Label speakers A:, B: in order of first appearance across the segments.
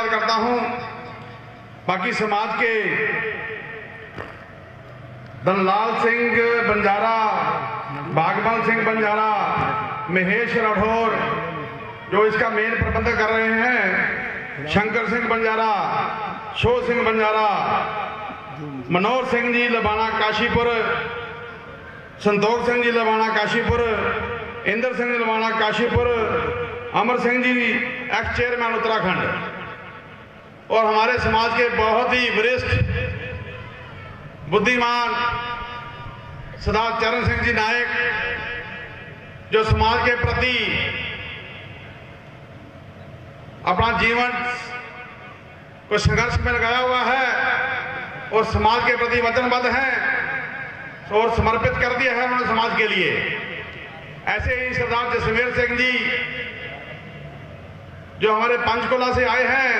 A: करता हूं। बाकी समाज के धनलाल सिंह बंजारा, भागवंत सिंह बंजारा, महेश राठौर जो इसका मेन प्रबंधक कर रहे हैं, Shankar Singh Banjara, show Singh Banjara, Manohar Singh ji Labana Kashipur, Santosh Singh ji Labana Kashipur, Indra Singh ji Labana Kashipur, Amar Singh ji x chairman Uttarakhand, और हमारे समाज के बहुत ही वरिष्ठ बुद्धिमान सरदार चरण सिंह जी नायक जो समाज के प्रति अपना जीवन को संघर्ष में लगाया हुआ है और समाज के प्रति वचनबद्ध हैं और समर्पित कर दिया है उन्होंने समाज के लिए। ऐसे ही सरदार जसमेर सिंह जी जो हमारे पंचकुला से आए हैं,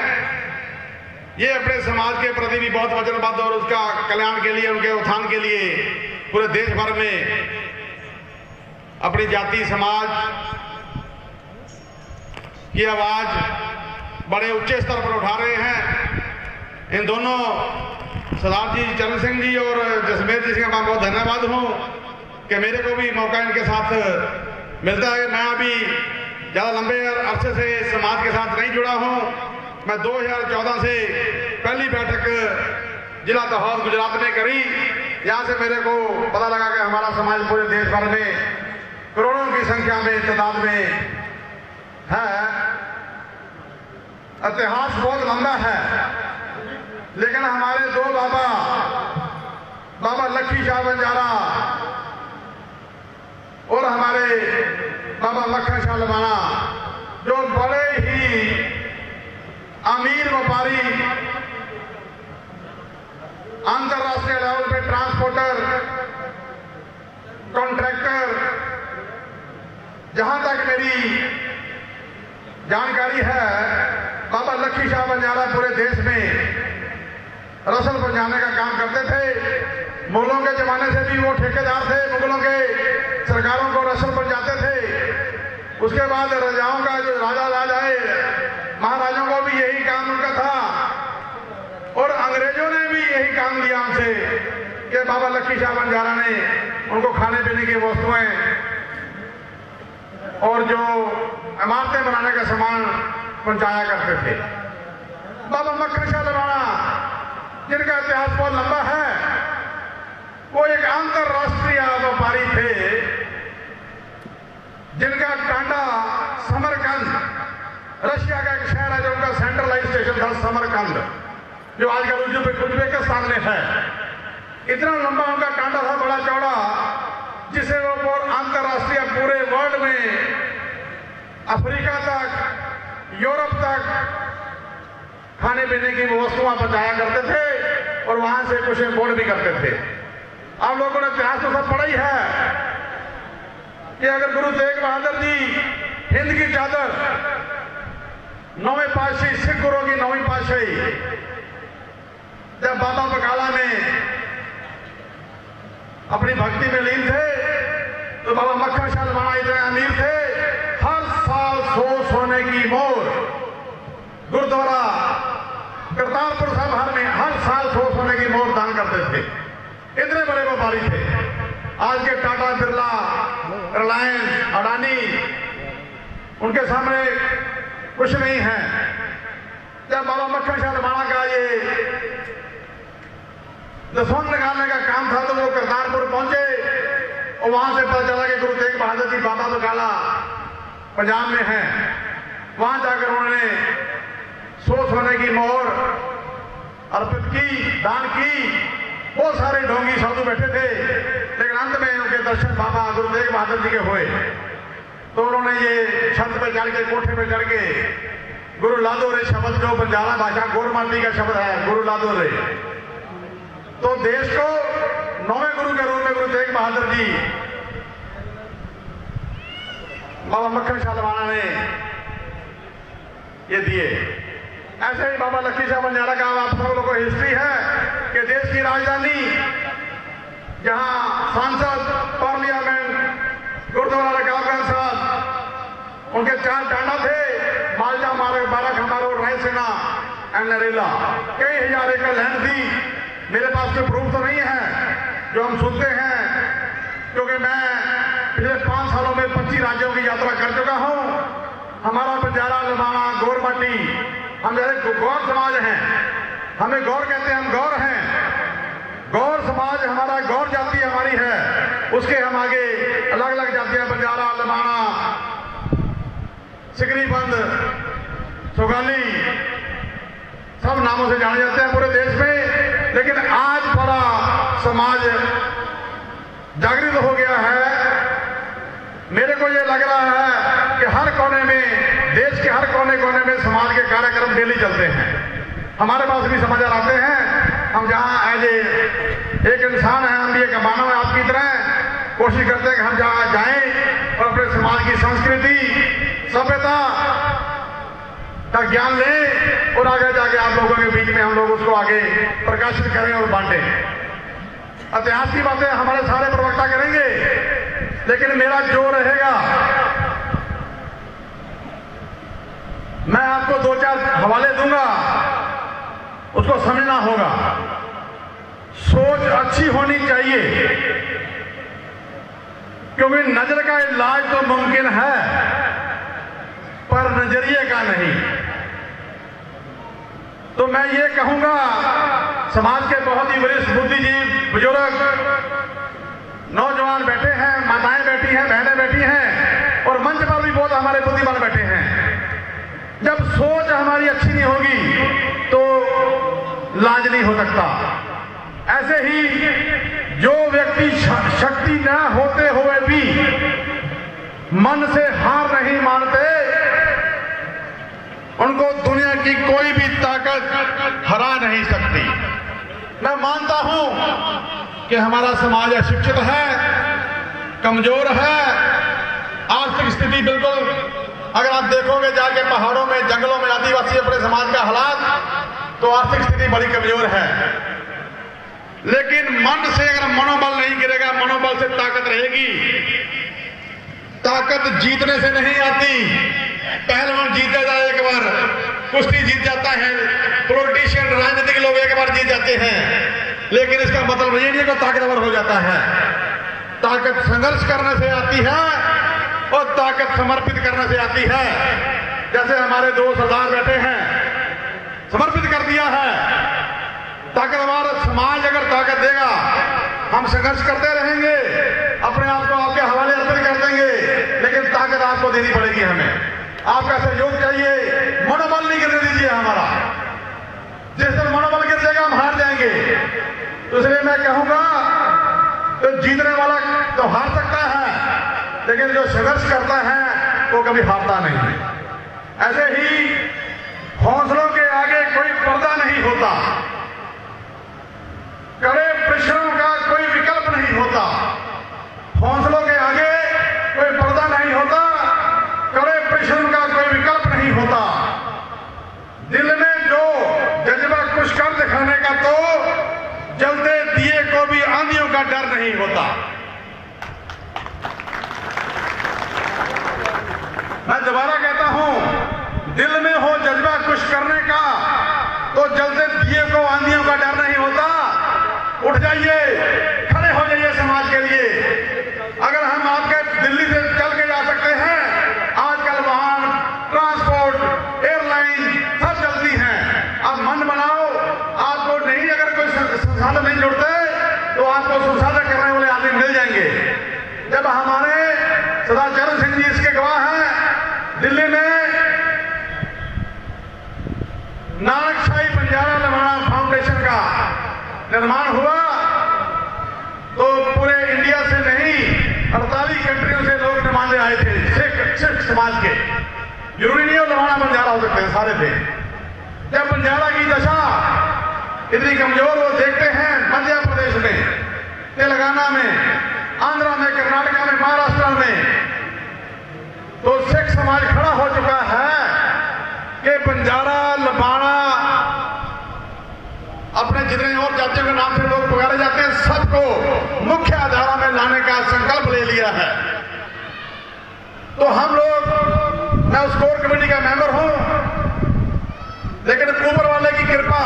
A: ये अपने समाज के प्रति भी बहुत वचनबद्ध और उसका कल्याण के लिए, उनके उत्थान के लिए पूरे देश भर में अपनी जाति समाज की आवाज बड़े ऊंचे स्तर पर उठा रहे हैं। इन दोनों सरदार जी चरण सिंह जी और जसमेर जी से मैं बहुत धन्यवाद हूं कि मेरे को भी मौका इनके साथ मिलता है। मैं अभी ज़्यादा लंबे अरसे से समाज के साथ नहीं जुड़ा हूं। मैं 2014 से पहली बैठक जिला दाहोद गुजरात में करी। यहाँ से मेरे को पता लगा कि हमारा समाज पूरे देश भर में करोड़ों की संख्या में तादाद में है। इतिहास बहुत लंबा है, लेकिन हमारे दो बाबा लक्ष्मी शाह बंजारा और हमारे बाबा लखन शाह लबाना जो बड़े ही अमीर व्यापारी, अंतरराष्ट्रीय लेवल पे ट्रांसपोर्टर, कॉन्ट्रैक्टर, जहां तक मेरी जानकारी है, बाबा लक्ष्मी शाह बंजारा पूरे देश में रसल पहुंचाने का काम करते थे। मुगलों के जमाने से भी वो ठेकेदार थे, मुगलों के सरकारों को रसल पहुंचाते थे। उसके बाद राजाओं का जो राजाए महाराजाओं को भी यही काम उनका था और अंग्रेजों ने भी यही काम लिया हमसे कि बाबा लक्ष्मी शाह बंजारा ने उनको खाने पीने की वस्तुएं और जो इमारतें बनाने का सामान पहुंचाया करते थे। बाबा मक्खन शाह लबाना जिनका इतिहास बहुत लंबा है, वो एक अंतरराष्ट्रीय व्यापारी थे जिनका टांडा समरकंद, रशिया का एक शहर है जो उनका सेंट्रलाइज स्टेशन था समरकंद, जो आजकल उज्बेकिस्तान में है। इतना लंबा उनका टांडा था, बड़ा चौड़ा, जिसे वो अंतरराष्ट्रीय पूरे वर्ल्ड में अफ्रीका तक, यूरोप तक खाने पीने की वस्तुएं पहुंचाया करते थे और वहां से कुछ इंपोर्ट भी करते थे। आप लोगों ने इतिहास तो सब पढ़ा ही है कि अगर गुरु तेग बहादुर जी हिंद की चादर, नौवीं पातशाही, सिख गुरुओं की 9वीं पातशाही, जब बाबा बकाला में अपनी भक्ति में लीन थे तो बाबा मक्खन शाह लबाना इतने अमीर थे, हर साल 100 सोने की मोहर गुरुद्वारा करतारपुर साहब हर में हर साल 100 सोने की मोहर दान करते थे। इतने बड़े व्यापारी थे। आज के टाटा, बिरला, रिलायंस, अडानी उनके सामने कुछ नहीं है। जब बाबा मक्खन शाह लबाना का ये दसवंत निकालने का काम था तो वो करतारपुर पहुंचे और वहां से पता चला कि गुरु तेग बहादुर जी बाबा बकाला पंजाब में है। वहां जाकर उन्होंने 100 सोने की मोहर अर्पित की, दान की। बहुत सारे ढोंगी साधु बैठे थे, लेकिन अंत में उनके दर्शन बाबा गुरु तेग बहादुर जी के हुए तो उन्होंने ये छत पे चढ़ के, कोठे पे चढ़ के गुरु लादो रे शब्द, जो बंजारा भाषा गोरमाती का शब्द है, गुरु लादो रे, तो देश को 9वें गुरु के रूप में गुरु तेग बहादुर जी बाबा मक्खन शाह लबाना ने ये दिए। ऐसे ही बाबा लक्ष्मी शाह बंजारा का आप सब लोगों को हिस्ट्री है कि देश की राजधानी जहां सांसद, पार्लियामेंट, गुरुद्वारा रकाबगंज साहब, उनके 4 टांडा थे, मालजा मार्ग, बाराखंबा रोड, रायसेना एंड नरेला, कई हजार एकड़ लैंड थी। मेरे पास कोई प्रूफ तो नहीं है जो हम सुनते हैं, क्योंकि मैं पिछले 5 सालों में 25 राज्यों की यात्रा कर चुका हूं। हमारा बंजारा, लबाना, गोरमाटी, हम जैसे गौर समाज हैं, हमें गौर कहते हैं, हम गौर हैं। गौर समाज हमारा, गौर जाति हमारी है, उसके हम आगे अलग अलग जातियां, बंजारा, लबाना, सिकरीबंद, सुगाली, सब नामों से जाने जाते हैं पूरे देश में। लेकिन आज पूरा समाज जागृत हो गया है। मेरे को ये लग रहा है कि हर कोने में, देश के हर कोने कोने में समाज के कार्यक्रम डेली चलते हैं। हमारे पास भी समाचार आते हैं। हम जहां एज एक इंसान है, हम भी एक मानव है आपकी तरह, कोशिश करते हैं कि हम जहां जाएं और अपने समाज की संस्कृति, सभ्यता का ज्ञान लें और आगे जाके आप लोगों के बीच में हम लोग उसको आगे प्रकाशित करें और बांटें। इतिहास की बातें हमारे सारे प्रवक्ता करेंगे, लेकिन मेरा जो रहेगा, मैं आपको 2-4 हवाले दूंगा, उसको समझना होगा। सोच अच्छी होनी चाहिए, क्योंकि नजर का इलाज तो मुमकिन है, पर नजरिए का नहीं। तो मैं ये कहूंगा, समाज के बहुत ही वरिष्ठ बुद्धिजीवी, बुजुर्ग, नौजवान बैठे हैं, माताएं बैठी हैं, बहनें बैठी हैं, और मंच पर भी बहुत हमारे बुद्धिमान बैठे हैं। जब सोच हमारी अच्छी नहीं होगी तो लाज नहीं हो सकता। ऐसे ही जो व्यक्ति शक्ति न होते हुए भी मन से हार नहीं मानते, उनको दुनिया की कोई भी ताकत हरा नहीं सकती। मैं मानता हूं कि हमारा समाज अशिक्षित है, कमजोर है, आर्थिक स्थिति बिल्कुल, अगर आप देखोगे जाके पहाड़ों में, जंगलों में आदिवासी अपने समाज का हालात, तो आर्थिक स्थिति बड़ी कमजोर है। लेकिन मन से अगर मनोबल नहीं गिरेगा, मनोबल से ताकत रहेगी। ताकत जीतने से नहीं आती। पहलवान जीता जाए एक बार, कुश्ती जीत जाता है, पॉलिटिशियन, राजनीतिक लोग एक बार जीत जाते हैं, लेकिन इसका मतलब ये नहीं कि ताकतवर हो जाता है। ताकत संघर्ष करने से आती है और ताकत समर्पित करने से आती है। जैसे हमारे 2 सरदार बैठे हैं, समर्पित कर दिया है। ताकतवर समाज अगर ताकत देगा, हम संघर्ष करते रहेंगे, अपने आप को आपके हवाले अर्पित कर देंगे, लेकिन ताकत आपको देनी पड़ेगी। हमें आपका सहयोग चाहिए। मनोबल नहीं गिरने दीजिए हमारा। जिस दिन मनोबल गिर जाएगा, हम हार जाएंगे। तो इसलिए मैं कहूंगा, तो जीतने वाला तो हार सकता है, लेकिन जो संघर्ष करता है वो कभी हारता नहीं। ऐसे ही हौसलों के आगे कोई पर्दा नहीं होता, कड़े परिश्रम का कोई विकल्प नहीं होता। हौसलों के आगे कोई पर्दा नहीं होता, कड़े परिश्रम का कोई विकल्प नहीं होता। दिल में जो जज्बा कुछ कर दिखाने का, तो जलते दिए को भी आंधियों का डर नहीं होता। मैं दोबारा कहता हूं, दिल में हो जज्बा कुछ करने का, तो जलते दिए को आंधियों का डर नहीं होता। उठ जाइए, खड़े हो जाइए समाज के लिए। अगर हम आपके दिल्ली से चल के जा सकते हैं, आजकल वाहन, ट्रांसपोर्ट, एयरलाइन सब चलती हैं। अब मन बनाओ, आपको नहीं, अगर कोई संसाधन नहीं जुड़ते तो आपको संसाधन करने वाले आदमी मिल जाएंगे। जब हमारे सरदार चरण सिंह जी इसके गवाह हैं, दिल्ली में नानकशाही बंजारा लबाना फाउंडेशन का निर्माण हुआ, तो पूरे इंडिया से नहीं, 48 कंट्रियों से लोग नुमाइंदे आए थे, सिख समाज के। जरूरी नहीं हो लबाना बंजारा हो सकते हैं, सारे थे। जब बंजारा की दशा इतनी कमजोर, वो देखते हैं मध्य प्रदेश में, तेलंगाना में, आंध्रा में, कर्नाटका में, महाराष्ट्र में, तो सिख समाज खड़ा हो चुका है कि बंजारा, लबाना, अपने जितने और जातियों के नाम से लोग पुकारे जाते हैं, सबको मुख्य धारा में लाने का संकल्प ले लिया है। तो हम लोग मैं उस कोर कमेटी का मेंबर हूं, लेकिन ऊपर वाले की कृपा,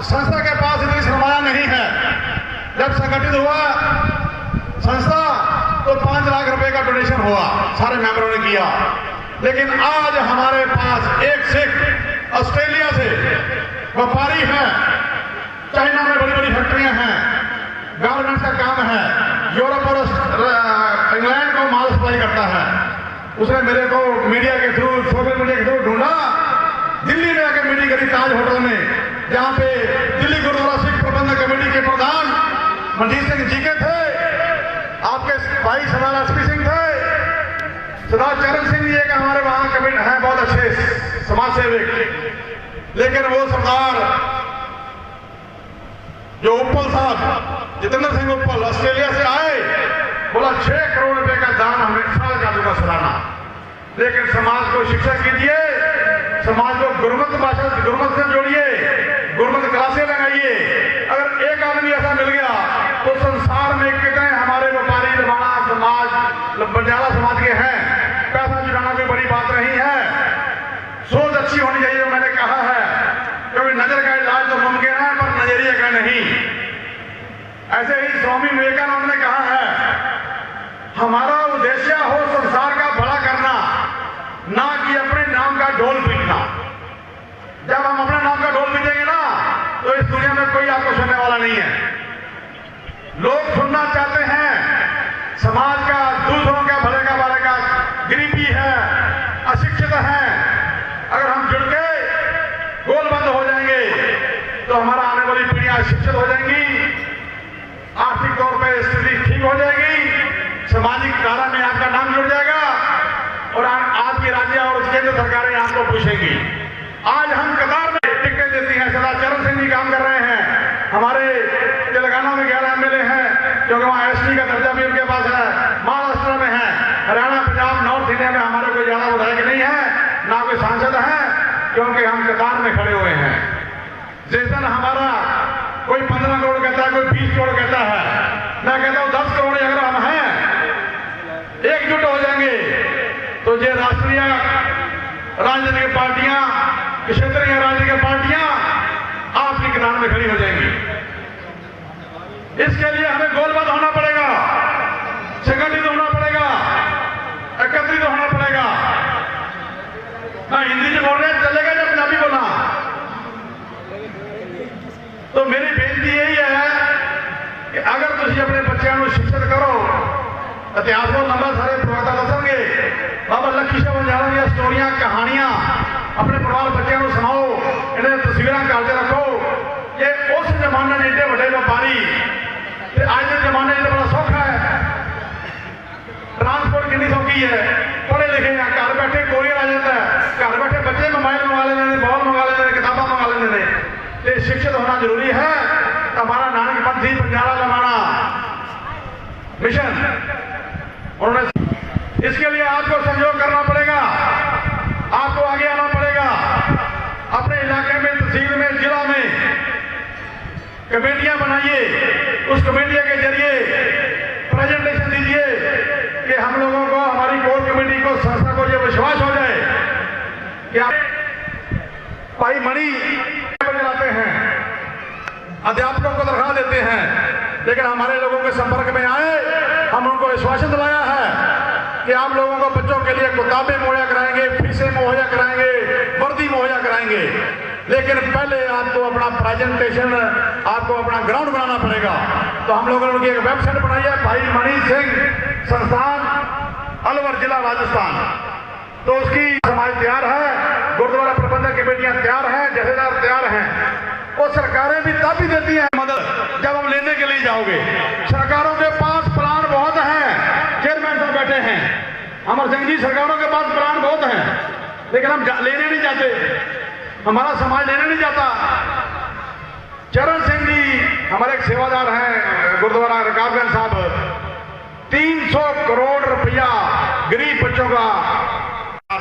A: संस्था के पास इतनी सरमाया नहीं है। जब संगठित हुआ संस्था तो 5 लाख रुपए का डोनेशन हुआ, सारे मेंबरों ने किया। लेकिन आज हमारे पास एक सिख ऑस्ट्रेलिया से व्यापारी है, चाइना में बड़ी बड़ी फैक्ट्रियां हैं, गारमेंट्स का काम है, यूरोप और इंग्लैंड को माल सप्लाई करता है। उसने मेरे को मीडिया के थ्रू, सोशल मीडिया के थ्रू ढूंढा, दिल्ली में आकर मीटिंग करी ताज होटल में, जहां पे दिल्ली गुरुद्वारा सिख प्रबंधक कमेटी के प्रधान मनजीत सिंह जी के थे, आपके भाई सरदार एसपी सिंह थे, सरदार चरण सिंह जी एक हमारे वहां कमेटी हैं, बहुत अच्छे समाज सेवक। लेकिन वो सरदार जो उप्पल साहब जितेंद्र सिंह उप्पल ऑस्ट्रेलिया से आए, बोला 6 करोड़ रुपए का दान हमें साल का दूंगा सालाना, लेकिन समाज को शिक्षा कीजिए, समाज को गुरुमत भाषा, गुरुमत से जोड़िए, गुरुमत क्लासें लगाइए। अगर एक आदमी ऐसा मिल गया तो संसार में कितने हमारे व्यापारी लबाना समाज, बंजारा समाज के हैं। पैसा जुटाना कोई बड़ी बात नहीं है, सोच अच्छी होनी चाहिए। मैंने कहा है क्योंकि नजर का इलाज तो मुमकिन है पर नजरिए का नहीं। ऐसे ही स्वामी विवेकानंद ने कहा है, हमारा उद्देश्य हो संसार का भला करना, ना कि अपने नाम का ढोल पीटना। जब हम अपने नाम का ढोल पीटेंगे ना तो इस दुनिया में कोई आपको सुनने वाला नहीं है। लोग सुनना चाहते हैं समाज का, दूसरों के भले का बारे का, गरीबी है, अशिक्षित है। अगर हम जुड़ के गोलबंद हो जाएंगे तो हमारा आने वाली पीढ़ियां शिक्षित हो जाएंगी, आर्थिक तौर पर स्थिति ठीक हो जाएगी, सामाजिक धारा में आपका नाम जुड़ जाएगा और आपकी राज्य और केंद्र सरकारें आपको पूछेंगी। आज हम कतार में टिकटें देती हैं, सरदार चरण सिंह जी काम कर रहे हैं, हमारे तेलंगाना में 11 एमएलए हैं, क्योंकि वहां एसटी का दर्जा भी उनके पास है, महाराष्ट्र में है, हरियाणा, पंजाब, नॉर्थ इंडिया में हमारे कोई ज्यादा विधायक नहीं है, ना कोई सांसद है, क्योंकि हम कतार में खड़े हुए हैं। जिस दिन हमारा कोई 15 करोड़ कहता है, कोई 20 करोड़ कहता है, मैं कहता हूं 10 करोड़ अगर हम हैं, एकजुट हो जाएंगे तो ये राष्ट्रीय राजनीतिक पार्टियां, क्षेत्रीय राजनीतिक पार्टियां आपकी कतार में खड़ी हो जाएंगी। इसके लिए हमें गोलबंद होना पड़ेगा, संगठित होना पड़ेगा, एकत्रित होना पड़ेगा। मैं हिंदी में बोल रहे हैं, चलेगा या पंजाबी बोलना? तो मेरी बेनती यही है कि अगर तुम अपने बच्चों को शिक्षित करो, इतिहास को लंबा सारे प्रवक्ता दसेंगे, बाबा लखी शाह बंजारा दी स्टोरियां, कहानियां अपने परिवार बच्चों को सुनाओ, इन्हें तस्वीर करते रखो। ये उस जमाने में एडे बड़े व्यापारी, आज के जमाने में बड़ा सौखा है, ट्रांसपोर्ट कितनी सौखी है, पढ़े लिखे हैं, घर बैठे कोरियर आ जाता है, घर बैठे बच्चे मोबाइल मंगा लेते हैं, बॉल मंगा लेते हैं, किताबा मंगा लेते हैं। शिक्षित होना जरूरी है। हमारा नानक पंथी बंजारा जमाना मिशन, उन्होंने इसके लिए आपको सहयोग करना पड़ेगा, आपको आगे आना पड़ेगा। अपने इलाके में, तहसील में, जिला में कमेटियां बनाइए, उस कमेटियों के जरिए प्रेजेंटेशन दीजिए कि हम लोगों को, हमारी कोर कमेटी को, संस्था को यह विश्वास हो जाए कि आप भाई मणि चलाते हैं, अध्यापकों को तनख्वाह देते हैं, लेकिन हमारे लोगों के संपर्क में आए, हम उनको विश्वासन दिलाया है कि आप लोगों को बच्चों के लिए किताबें मुहैया कराएंगे, फीसें मुहैया कराएंगे, वर्दी मुहैया कराएंगे। लेकिन पहले आपको अपना प्रेजेंटेशन, आपको अपना ग्राउंड बनाना पड़ेगा। तो हम लोगों ने उनकी एक वेबसाइट बनाई है, भाई मणि सिंह संस्थान, अलवर जिला, राजस्थान। तो उसकी समाज तैयार है, गुरुद्वारा प्रबंधक कमेटियां तैयार हैं, जथेदार तैयार हैं, और सरकारें भी तब भी देती हैं मदद जब हम लेने के लिए जाओगे। सरकारों के पास प्लान बहुत हैं, चेयरमैन साहब बैठे हैं, अमर सिंह जी, सरकारों के पास प्लान बहुत हैं, लेकिन हम लेने नहीं जाते, हमारा समाज लेने नहीं जाता। चरण सिंह जी हमारे एक सेवादार हैं, गुरुद्वारा रकाबगंज साहब, 300 करोड़ रुपया गरीब बच्चों का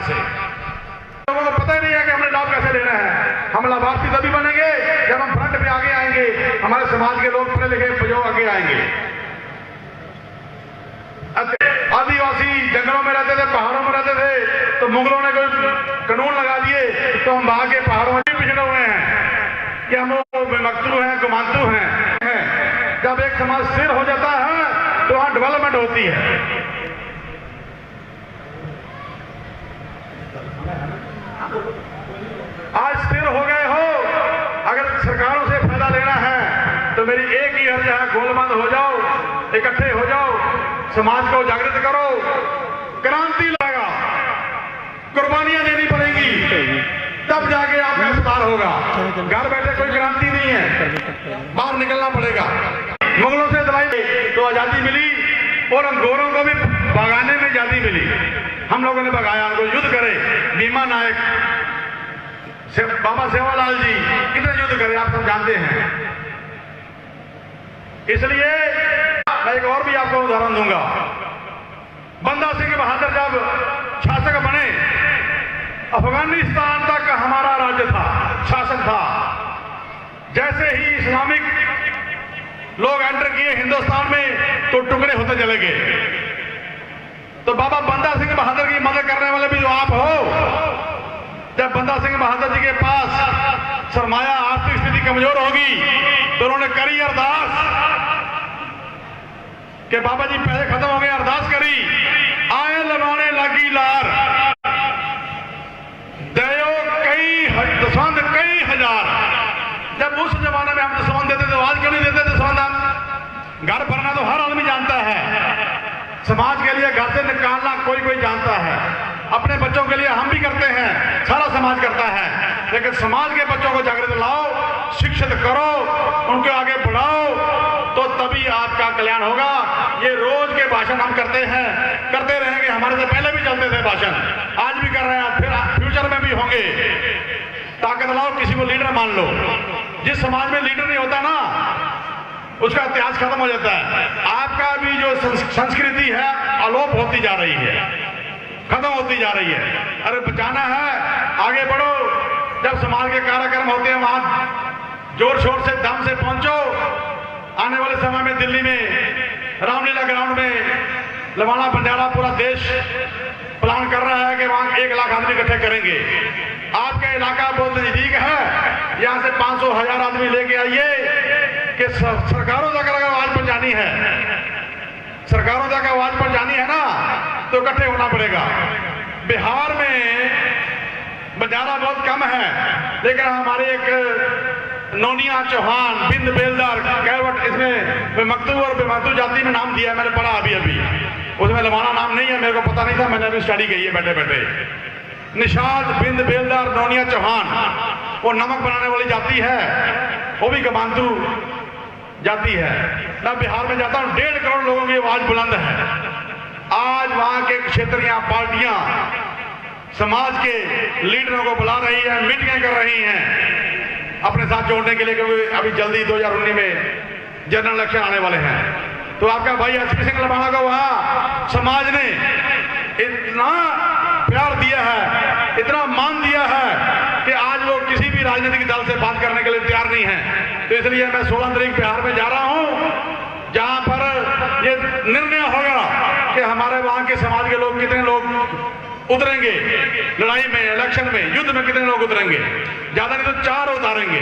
A: से, लोगों को पता ही नहीं है कि हमने लाभ कैसे लेना है। हम लाभार्थी तभी बनेंगे जब हम फ्रंट पे आगे आएंगे, हमारे समाज के लोग पढ़े लिखे जो आगे आएंगे। आदिवासी जंगलों में रहते थे, पहाड़ों में रहते थे, तो मुगलों ने कोई कानून लगा दिए तो हम वहां के पहाड़ों में पिछड़े हुए हैं कि हम बेमकतू हैं, गुमांतू हैं। जब एक समाज स्थिर हो जाता है तो वहां डेवलपमेंट होती है। आज स्थिर हो गए हो, अगर सरकारों से फायदा लेना है तो मेरी एक ही अर्ज है, गोलबंद हो जाओ, इकट्ठे हो जाओ, समाज को जागृत करो, क्रांति लाएगा, कुर्बानियां देनी पड़ेंगी, तब जाके आपका सुधार होगा। घर बैठे कोई क्रांति नहीं है, बाहर निकलना पड़ेगा। मुगलों से लड़ाई तो आजादी मिली और हम गोरों को भी भगाने में आजादी मिली। हम लोगों ने भगाया, उनको युद्ध करे। भीमा नायक, बाबा सेवालाल जी कितने युद्ध करे आप सब जानते हैं। इसलिए मैं एक और भी आपको उदाहरण दूंगा। बंदा सिंह बहादुर जब शासक बने, अफगानिस्तान तक हमारा राज्य था, शासन था। जैसे ही इस्लामिक लोग एंटर किए हिंदुस्तान में तो टुकड़े होते चले गए। तो बाबा बंदा सिंह बहादुर की मदद करने वाले भी जो आप हो, जब बंदा सिंह बहादुर जी के पास सरमाया, आर्थिक स्थिति कमजोर होगी तो उन्होंने करी अरदास कि बाबा जी पैसे खत्म हो गए, अरदास करी, आए लगाने लगी लार, दयो दसवंध कई हजार। जब उस जमाने में हम दसवंध देते तो आज क्यों नहीं देते दसवंध? हम घर भरना तो हर आदमी जानता है, समाज के लिए घर से निकालना कोई कोई जानता है, अपने बच्चों के लिए हम भी करते हैं, सारा समाज करता है। लेकिन समाज के बच्चों को जागृत लाओ, शिक्षित करो, उनको आगे बढ़ाओ, तो तभी आपका कल्याण होगा। ये रोज के भाषण हम करते हैं, करते रहेंगे, हमारे से पहले भी चलते थे भाषण, आज भी कर रहे हैं, फिर फ्यूचर में भी होंगे। ताकत लाओ, किसी को लीडर मान लो। जिस समाज में लीडर नहीं होता ना, उसका इतिहास खत्म हो जाता है। आपका भी जो संस्कृति है अलोप होती जा रही है, खत्म होती जा रही है। अरे बचाना है, आगे बढ़ो। जब समाज के कार्यक्रम होते हैं वहां जोर शोर से दम से पहुंचो। आने वाले समय में दिल्ली में रामलीला ग्राउंड में लवाना बंजारा पूरा देश प्लान कर रहा है कि वहां 1 लाख आदमी इकट्ठे करेंगे। आपका इलाका बहुत नजदीक है, यहां से 500,000 आदमी लेके आइए कि सरकारों तक अगर आवाज पहुंचानी है, सरकारों तक आवाज पहुंचानी है ना, तो इकट्ठे होना पड़ेगा। बिहार में बंजारा बहुत कम है, लेकिन हमारे एक नोनिया चौहान, बिंद बेलदार, कैवट, इसमें बेमकतू और बेमातू जाति में नाम दिया है, मैंने पढ़ा अभी अभी। उसमें लवाना नाम नहीं है, मेरे को पता नहीं था, मैंने अभी स्टडी की है बैठे बैठे। निषाद, बिंद बेलदार, नोनिया चौहान, वो नमक बनाने वाली जाति है, वो भी गमांतू जाती है। मैं बिहार में जाता हूं, 1.5 करोड़ लोगों की आवाज बुलंद है। आज वहां के क्षेत्रीय पार्टियां समाज के लीडरों को बुला रही है, मीटिंगें कर रही हैं अपने साथ जोड़ने के लिए, क्योंकि अभी जल्दी 2019 में जनरल इलेक्शन आने वाले हैं। तो आपका भाई एचपी सिंह लवाना को वहां समाज ने इतना प्यार दिया है, इतना मान दिया है कि आज वो किसी भी राजनीतिक दल से बात करने के लिए तैयार नहीं है। तो इसलिए मैं 16 तारीख बिहार में जा रहा हूं, जहां पर ये निर्णय होगा कि हमारे वहां के समाज के लोग, कितने लोग उतरेंगे लड़ाई में, इलेक्शन में, युद्ध में कितने लोग उतरेंगे। ज्यादा नहीं तो 4 उतारेंगे।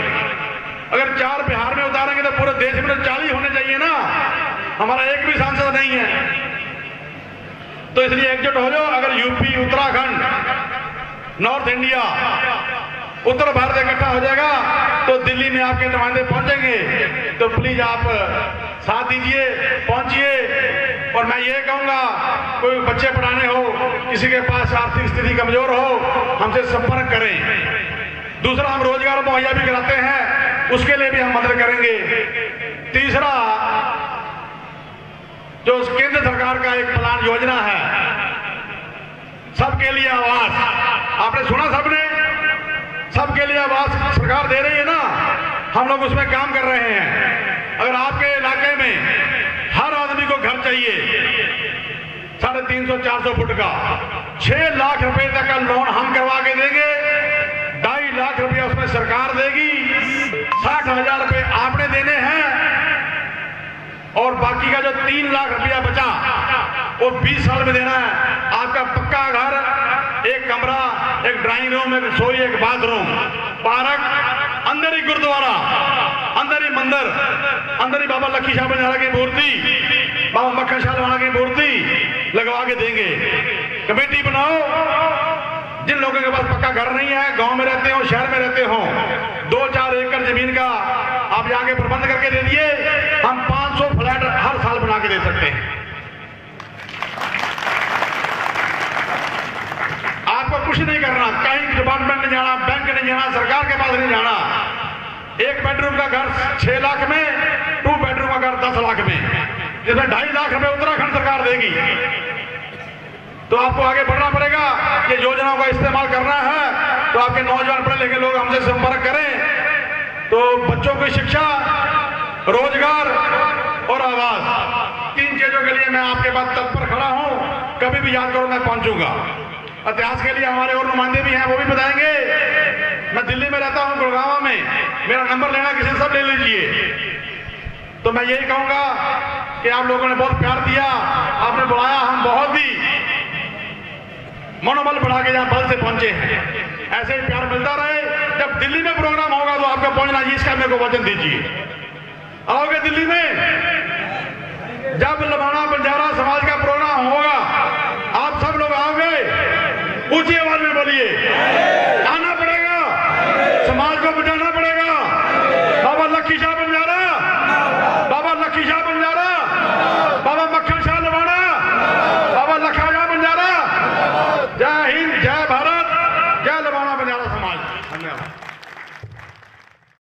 A: अगर 4 बिहार में उतारेंगे तो पूरे देश में तो 40 होने चाहिए ना। हमारा एक भी सांसद नहीं है। तो इसलिए एकजुट हो जाओ। अगर यूपी, उत्तराखंड, नॉर्थ इंडिया, उत्तर भारत इकट्ठा हो जाएगा तो दिल्ली में आपके नुमाइंदे पहुंचेंगे। तो प्लीज आप साथ दीजिए, पहुंचिए। और मैं ये कहूंगा, कोई बच्चे पढ़ाने हो, किसी के पास आर्थिक स्थिति कमजोर हो, हमसे संपर्क करें। दूसरा, हम रोजगार मुहैया भी कराते हैं, उसके लिए भी हम मदद करेंगे। तीसरा, जो केंद्र सरकार का एक प्लान योजना है, सबके लिए आवास, आपने सुना, सबके लिए आवास सरकार दे रही है ना, हम लोग उसमें काम कर रहे हैं। अगर आपके इलाके में हर आदमी को घर चाहिए 350-400 फुट का, 6 लाख रुपए तक का लोन हम करवा के देंगे, 2.5 लाख रुपया उसमें सरकार देगी, 60,000 रुपए आपने देने हैं, और बाकी का जो 3 लाख रुपया बचा वो 20 साल में देना है। आपका पक्का घर एक कमरा, एक ड्राइंग रूम, एक रसोई, एक बाथरूम, पार्क, अंदर ही गुरुद्वारा, अंदर ही मंदिर, अंदर ही बाबा लक्खी शाह बंजारा की मूर्ति, बाबा मक्खन शाह लवाना की मूर्ति लगवा के देंगे। कमेटी बनाओ। जिन लोगों के पास पक्का घर नहीं है, गांव में रहते हो, शहर में रहते हो, 2-4 एकड़ जमीन का आप यहाँ के प्रबंध करके दे दिए, हम 500 फ्लैट हर साल बना के दे सकते हैं। आपको कुछ नहीं करना, कहीं डिपार्टमेंट नहीं जाना, बैंक नहीं जाना, सरकार के पास नहीं जाना। 1 बेडरूम का घर 6 लाख में, 2 बेडरूम का घर 10 लाख में, जिसमें 2.5 लाख रुपए उत्तराखंड सरकार देगी। तो आपको आगे बढ़ना पड़ेगा। ये योजनाओं का इस्तेमाल करना है तो आपके नौजवान पढ़े लिखे लोग हमसे संपर्क करें। तो बच्चों की शिक्षा, रोजगार और आवास, 3 चीजों के लिए मैं आपके पास तत्पर खड़ा हूं। कभी भी याद करो, मैं पहुंचूंगा। इतिहास के लिए हमारे और नुमाइंदे भी हैं, वो भी बताएंगे। मैं दिल्ली में रहता हूं, गुड़गांव में, मेरा नंबर लेना किसी से सब ले लीजिए। तो मैं यही कहूंगा कि आप लोगों ने बहुत प्यार दिया, आपने बुलाया, हम बहुत ही मनोबल बढ़ा के यहां बल से पहुंचे हैं। ऐसे ही प्यार मिलता रहे। जब दिल्ली में प्रोग्राम होगा तो आपका पहुंचना, इसका मेरे को वचन दीजिए। आओगे दिल्ली में? जब लवाना बंजारा समाज का प्रोग्राम होगा, आप सब लोग आओगे? ऊंची आवाज में बोलिए। आना पड़ेगा, समाज को बचाना पड़ेगा। बाबा लक्खी शाह बंजारा, बाबा लक्खी शाह